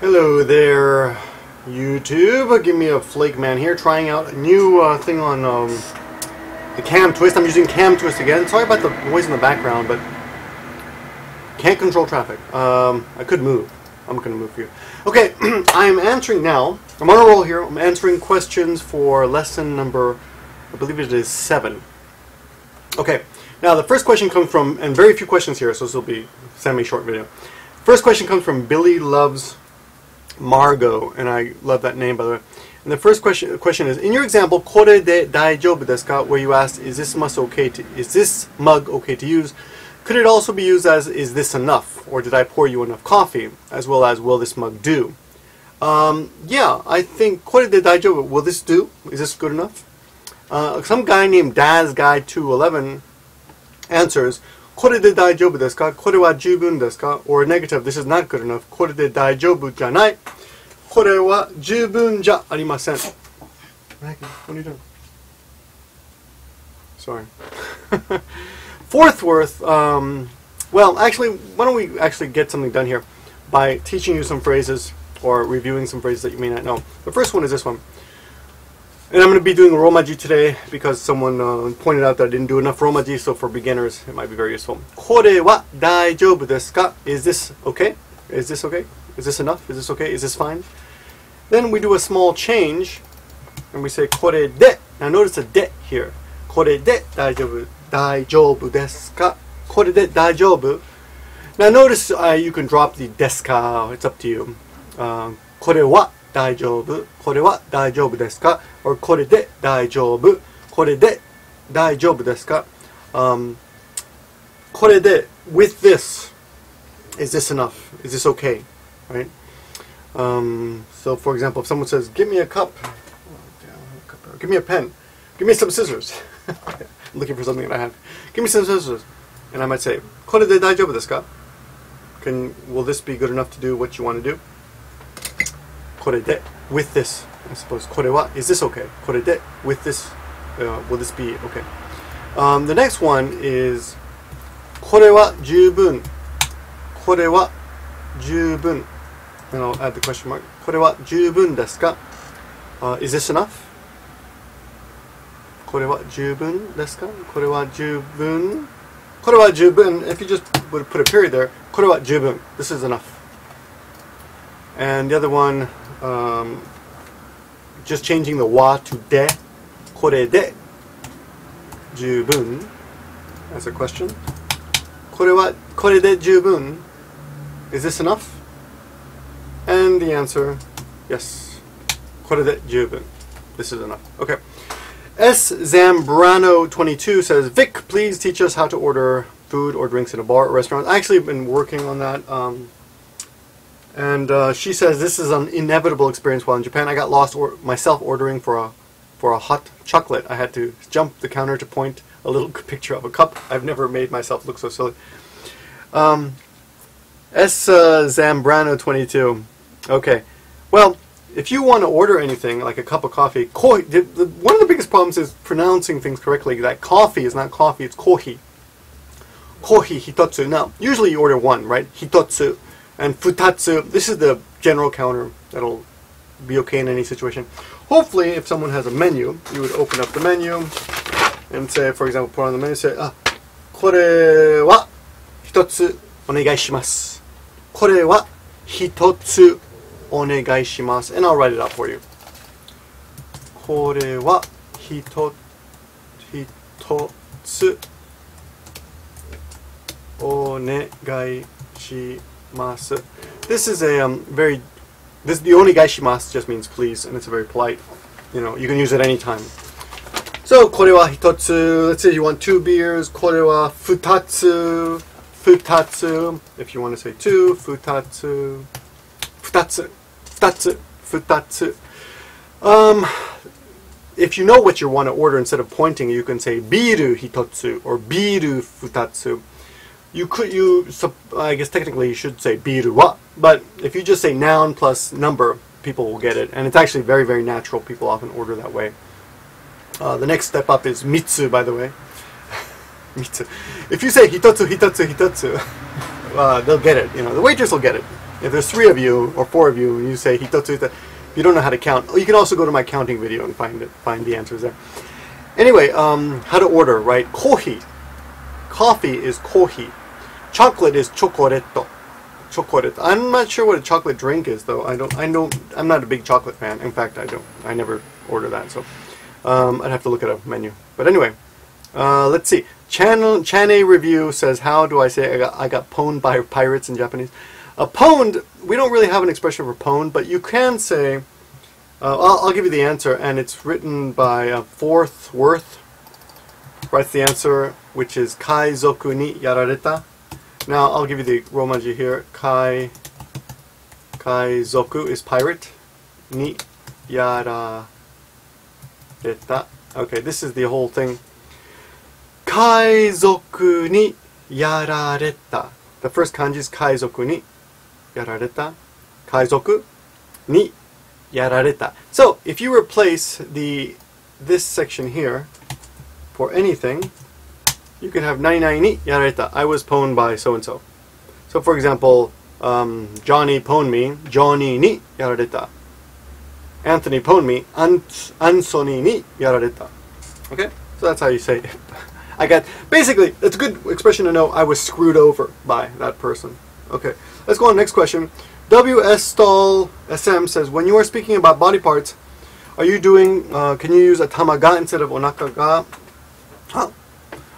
Hello there, YouTube. Gimmeabreakman here, trying out a new thing on the cam twist. I'm using cam twist again. Sorry about the noise in the background, but can't control traffic. I could move. I'm going to move for you. Okay, I'm answering now. I'm on a roll here. I'm answering questions for lesson number, I believe it is 7. Okay, now the first question comes from, and very few questions here, so this will be a semi-short video. First question comes from Billy Loves Margot, and I love that name, by the way. And the first question is, in your example, kore de daijoubu desu ka, where you asked, is this mug okay to use? Could it also be used as, is this enough? Or did I pour you enough coffee? As well as, will this mug do? Yeah, I think kore de daijoubu, will this do? Is this good enough? Some guy named DazGuy211 answers, kore de daijoubu desu ka? Kore wa jubun desu ka? Or negative, this is not good enough. Kore de daijoubu janai. Kore wa jubun ja arimasen. Maggie, what are you doing? Sorry. Fourth worth, well, actually, why don't we actually get something done here by teaching you some phrases or reviewing some phrases that you may not know. The first one is this one. And I'm going to be doing romaji today because someone pointed out that I didn't do enough romaji, so for beginners it might be very useful. Kore wa daijoubu desu ka? Is this okay? Is this okay? Is this enough? Is this okay? Is this fine? Then we do a small change and we say kore de. Now notice the de here. Kore de daijoubu desu ka? Kore de daijoubu. Now notice you can drop the desu ka. It's up to you. Kore wa daijoubu. Kore wa daijoubu desu ka? Or kore de daijoubu. Kore de daijoubu desu ka? Kore de, with this. Is this enough? Is this okay? Right? So for example, if someone says, give me a cup, give me a pen, give me some scissors. I'm looking for something that I have. Give me some scissors. And I might say, kore de daijoubu desu ka? Will this be good enough to do what you want to do? Kore de, with this. I suppose. Kore wa, is this okay? Kore de, with this, will this be okay? The next one is, kore wa jubun. Kore wa jubun. And I'll add the question mark. Kore wa jubun desu ka? Is this enough? Kore wa jubun desu ka? Kore wa jubun. Kore wa jubun. If you just would put a period there, kore wa jubun. This is enough. And the other one, just changing the wa to de. Kore de jubun. That's a question. Kore de jubun. Is this enough? And the answer, yes. Kore de jubun. This is enough. Okay. S. Zambrano22 says, Vic, please teach us how to order food or drinks in a bar or restaurant. I actually have been working on that. And she says this is an inevitable experience while in Japan. I got lost myself ordering for a hot chocolate. I had to jump the counter to point a little picture of a cup. I've never made myself look so silly. S. Zambrano22. Okay. Well, if you want to order anything like a cup of coffee, one of the biggest problems is pronouncing things correctly. That coffee is not coffee, it's kohi. Kohi hitotsu. Now, usually you order one, right? Hitotsu. And futatsu, this is the general counter that'll be okay in any situation. Hopefully, if someone has a menu, you would open up the menu and say, for example, put on the menu, say, kore wa hitotsu onegai shimasu. Kore wa hitotsu onegai shimasu. And I'll write it out for you. Kore wa hitotsu onegai shimasu. This is a the onegai shimasu just means please, and it's a very polite, you can use it any time. So kore wa hitotsu, let's say you want 2 beers, kore wa futatsu, if you want to say 2, futatsu. If you know what you want to order, instead of pointing, you can say biru hitotsu or biru futatsu. I guess technically you should say biru wa, but if you just say noun plus number, people will get it. And it's actually very, very natural. People often order that way. The next step up is mitsu, by the way. Mitsu. If you say hitotsu, they'll get it. The waitress will get it. If there's 3 of you or 4 of you, and you say hitotsu ita, you don't know how to count. You can also go to my counting video and find the answers there. Anyway, how to order, right? Coffee. Coffee is kohi. Chocolate is chocoretto. Chocolate. I'm not sure what a chocolate drink is, though. I'm not a big chocolate fan. In fact, I never order that. So I'd have to look at a menu. But anyway, let's see. Chane Review says, how do I say I got pwned by pirates in Japanese? Pwned, we don't really have an expression for pwned, but you can say, I'll give you the answer, and it's written by Fourth Worth. Writes the answer, which is Kaizoku ni yarareta. Now, I'll give you the Romaji here. Kaizoku is pirate. Ni yarareta. Okay, this is the whole thing. Kaizoku ni yarareta. The first kanji is Kaizoku ni yarareta. Kaizoku ni yarareta. So, if you replace this section here for anything, you can have nani ni yarareta. I was pwned by so-and-so. So, for example, Johnny pwned me. Johnny ni yarareta. Anthony pwned me. Anthony ni yarareta. Okay? So that's how you say it. Basically, it's a good expression to know I was screwed over by that person. Okay, let's go on to the next question. W.S. Stall SM says, when you are speaking about body parts, are you doing, can you use atama ga instead of onaka ga? Huh.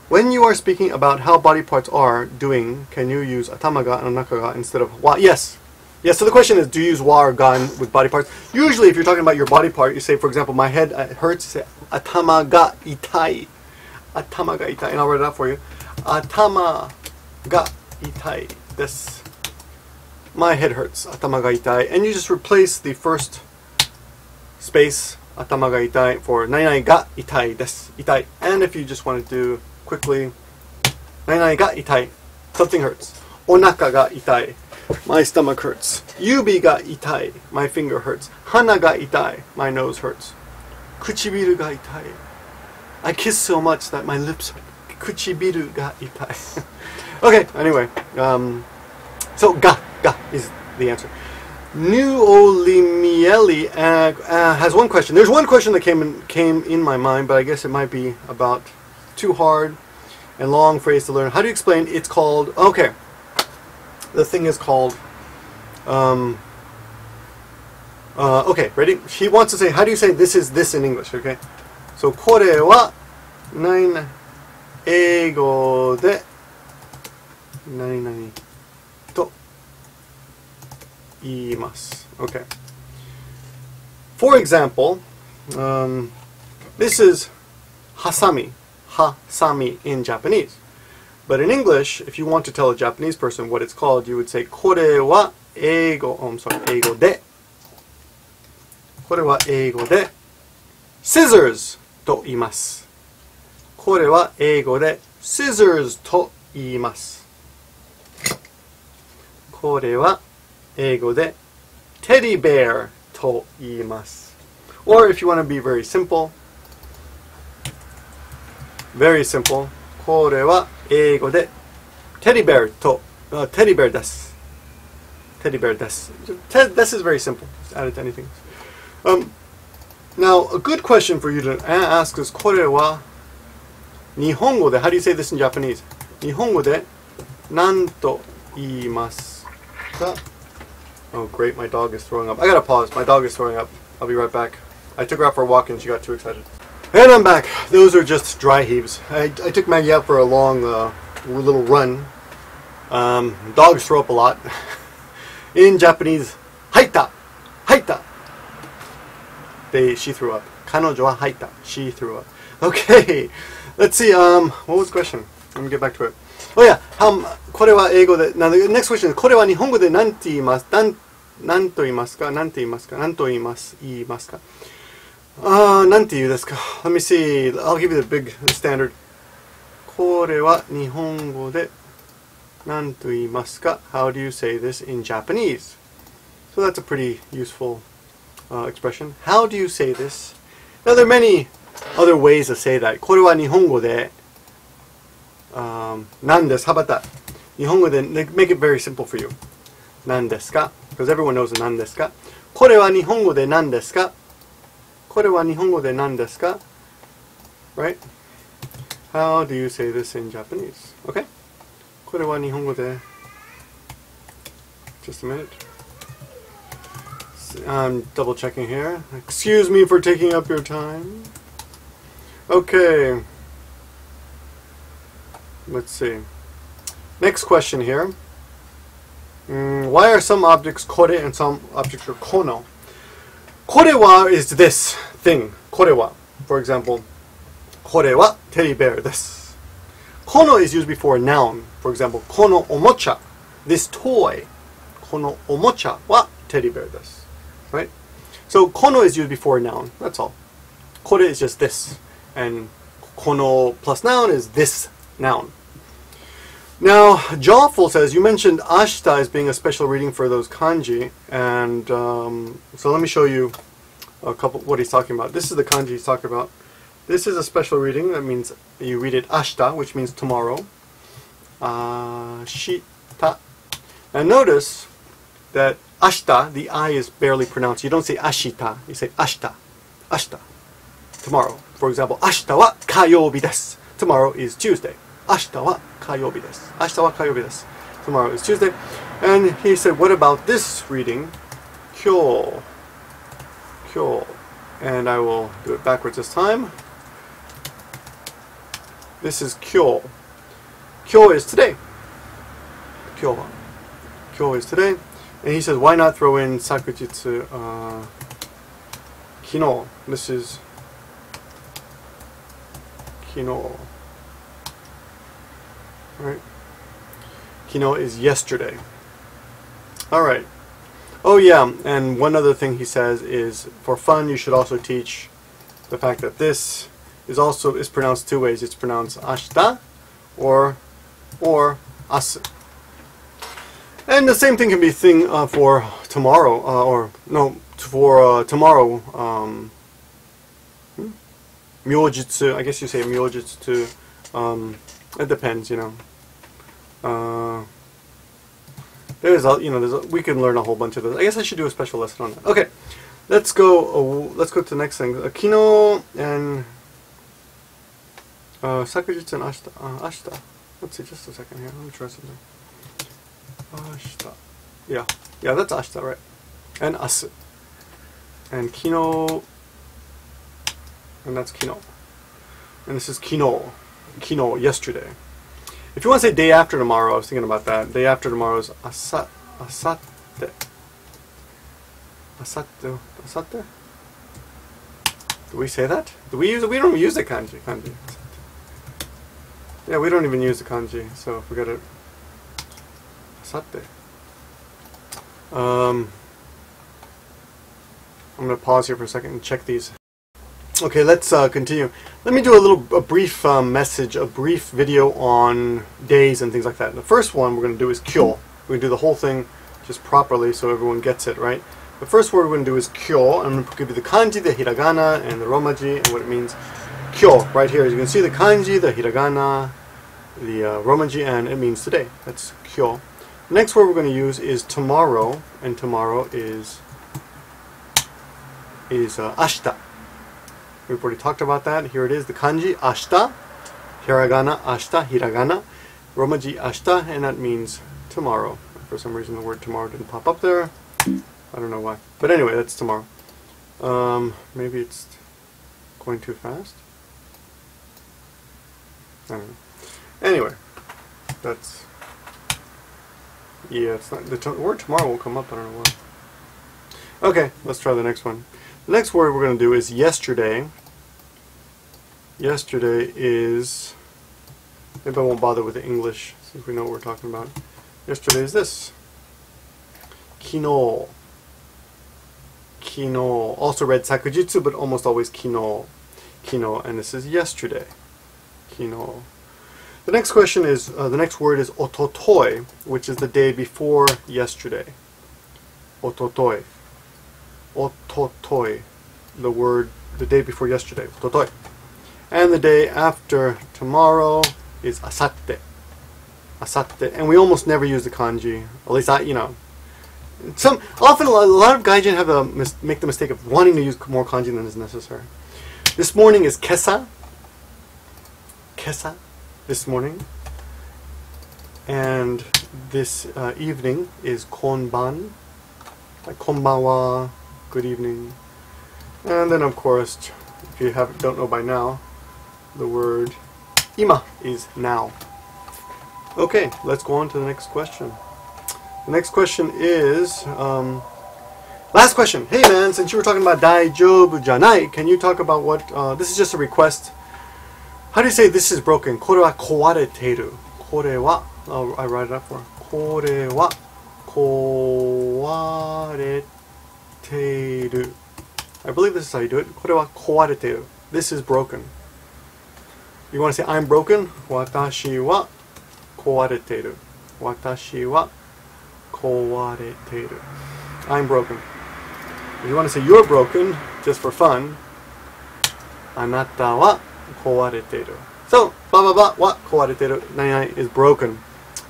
When you are speaking about how body parts are doing, can you use atama ga and onaka ga instead of wa? Yes. Yes, so the question is, do you use wa or ga with body parts? Usually, if you're talking about your body part, you say, for example, my head hurts, you say, atama ga itai. Atama ga itai. And I'll write it out for you. Atama ga itai desu. My head hurts. Atama ga itai. And you just replace the first space, atama ga itai, for nai ga itai desu. Itai. And if you just want to do quickly, nai ga itai. Something hurts. Onaka ga itai. My stomach hurts. Yubi ga itai. My finger hurts. Hana ga itai. My nose hurts. Kuchibiru ga itai. I kiss so much that my lips hurt. Kuchibiru ga itai. Okay, anyway. So ga is the answer. New Olimieli has one question. There's one question that came in my mind, but I guess it might be about too hard and long phrase to learn. How do you explain? It's called, okay. The thing is called, okay, ready? She wants to say, how do you say this is this in English, okay? So, これは何々英語で何々と言います。Okay. For example, this is hasami in Japanese. But in English, if you want to tell a Japanese person what it's called, you would say, これは英語、英語で。これは英語で scissors と言います。これは英語で scissors と言います。これは英語で teddy bear と言います。Or if you want to be very simple, これは英語で teddy bear と、teddy bear です。teddy bear です。This is very simple. Just add it to anything. Now, a good question for you to ask is, これは日本語で how do you say this in Japanese? 日本語で何と言いますか? Oh, great, my dog is throwing up. I gotta pause. My dog is throwing up. I'll be right back. I took her out for a walk and she got too excited. And I'm back. Those are just dry heaves. I took Maggie out for a long little run. Dogs throw up a lot. In Japanese, haita, haita. She threw up. Kanojo wa haita. She threw up. Okay. Let's see. What was the question? Let me get back to it. Oh yeah. これは英語で. Now the next question is, これは日本語で何て言います？何と言いますか？何と言いますか？何と言いますか？なんて言うですか? Let me see. I'll give you the standard. これは日本語で何と言いますか? How do you say this in Japanese? So that's a pretty useful expression. How do you say this? Now there are many other ways to say that. これは日本語で何です? How about that? 日本語で make it very simple for you. 何ですか? Because everyone knows 何ですか? これは日本語で何ですか? これは日本語で何ですか? Right? How do you say this in Japanese? Okay? これは日本語で Just a minute. I'm double checking here. Excuse me for taking up your time. Okay. Let's see. Next question here. Why are some objects kore and some objects are kono? Kore is this thing. Kore. For example, kore wa teddy bear desu. Kono is used before a noun. For example, kono omocha. This toy. Kono omocha wa teddy bear desu. Right? So kono is used before a noun. That's all. Kore is just this. And kono plus noun is this noun. Now, Jawful says, you mentioned ashita as being a special reading for those kanji, and so let me show you a couple what he's talking about. This is the kanji he's talking about. This is a special reading. That means you read it ashita, which means tomorrow. Ashita. Now notice that ashita, the I is barely pronounced. You don't say ashita, you say ashita. Ashita. Tomorrow. For example, ashita wa kayoubi desu. Tomorrow is Tuesday. Ashita wa kayoubi desu. Ashita wa kayoubi desu. Tomorrow is Tuesday. And he said, what about this reading? Kyo. Kyo. And I will do it backwards this time. This is kyo. Kyo is today. Kyo. Kyo is today. And he says, why not throw in sakujitsu kino? This is kino. Right? Kino is yesterday. Alright. Oh yeah, and one other thing he says is, for fun, you should also teach the fact that this is pronounced two ways. It's pronounced ashita or asu. And the same thing can be for tomorrow, for tomorrow. Myojutsu, I guess you say myojutsu. It depends, you know. We can learn a whole bunch of those. I guess I should do a special lesson on that. Okay, let's go to the next thing. Kino and sakujitsu and ashita. Let's see, just a second here. Let me try something. Ashita. Yeah, that's ashita, right? And asu. And kino. And that's kino. And this is kino. Kino, yesterday. If you want to say day after tomorrow, I was thinking about that. Day after tomorrow is asatte. Asatte? Do we say that? We don't use the kanji. Yeah, we don't even use the kanji, so forget it. Asatte. I'm going to pause here for a second and check these. Okay, let's continue. Let me do a brief message, a brief video on days and things like that. The first one we're going to do is kyo. We're going to do the whole thing just properly so everyone gets it, right? The first word we're going to do is kyo. I'm going to give you the kanji, the hiragana, and the romaji, and what it means. Kyo, right here. As you can see, the kanji, the hiragana, the romaji, and it means today. That's kyo. The next word we're going to use is tomorrow, and tomorrow is ashita. We've already talked about that. Here it is, the kanji, ashita, hiragana, ashita, hiragana, romaji, ashita, and that means tomorrow. For some reason the word tomorrow didn't pop up there. I don't know why. But anyway, that's tomorrow. Maybe it's going too fast? I don't know. Anyway, that's... Yeah, it's not... The word tomorrow will come up, I don't know why. Okay, let's try the next one. The next word we're going to do is yesterday. Yesterday is... Maybe I won't bother with the English since we know what we're talking about. Yesterday is this. Kino. Kino. Also read sakujitsu, but almost always kino. Kino. And this is yesterday. Kino. The next question is, the next word is ototoi, which is the day before yesterday. Ototoi. Ototoi. The day before yesterday. Ototoi. And the day after tomorrow is asatte. Asatte. And we almost never use the kanji. At least Often a lot of gaijin have make the mistake of wanting to use more kanji than is necessary. This morning is kesa. Kesa. This morning. And this evening is konban. Like konbanwa. Good evening. And then of course, if you don't know by now, the word ima is now. Okay, let's go on to the next question. The next question is, last question. Hey man, since you were talking about daijoubu janai, can you talk about what, this is just a request. How do you say this is broken? Kore wa kowareteru. Kore wa, I write it up for her. Kore wa kowareteru. I believe this is how you do it. Kore wa kowareteru. This is broken. You want to say I'm broken? Watashi wa kowareteru. Watashi wa kowareteru. I'm broken. If you want to say you're broken, just for fun, anata wa kowareteru. So, ba wa kowareteru. Nai is broken.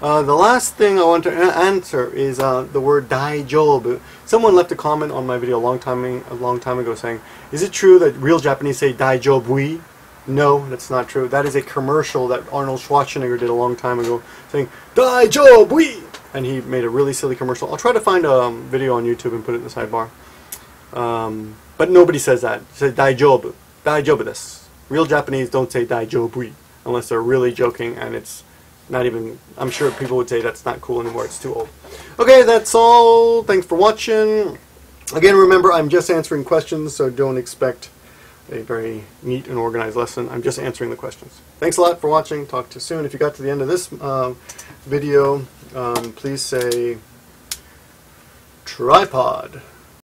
The last thing I want to answer is the word daijoubu. Someone left a comment on my video a long time ago saying, is it true that real Japanese say daijobui? No, that's not true. That is a commercial that Arnold Schwarzenegger did a long time ago saying, daijobui! And he made a really silly commercial. I'll try to find a video on YouTube and put it in the sidebar. But nobody says that. It says daijoubu. Daijoubu desu. Real Japanese don't say daijobui unless they're really joking, and it's not even, I'm sure people would say that's not cool anymore, it's too old. Okay, that's all. Thanks for watching. Again, remember, I'm just answering questions, so don't expect a very neat and organized lesson. I'm just answering the questions. Thanks a lot for watching. Talk to you soon. If you got to the end of this video, please say tripod.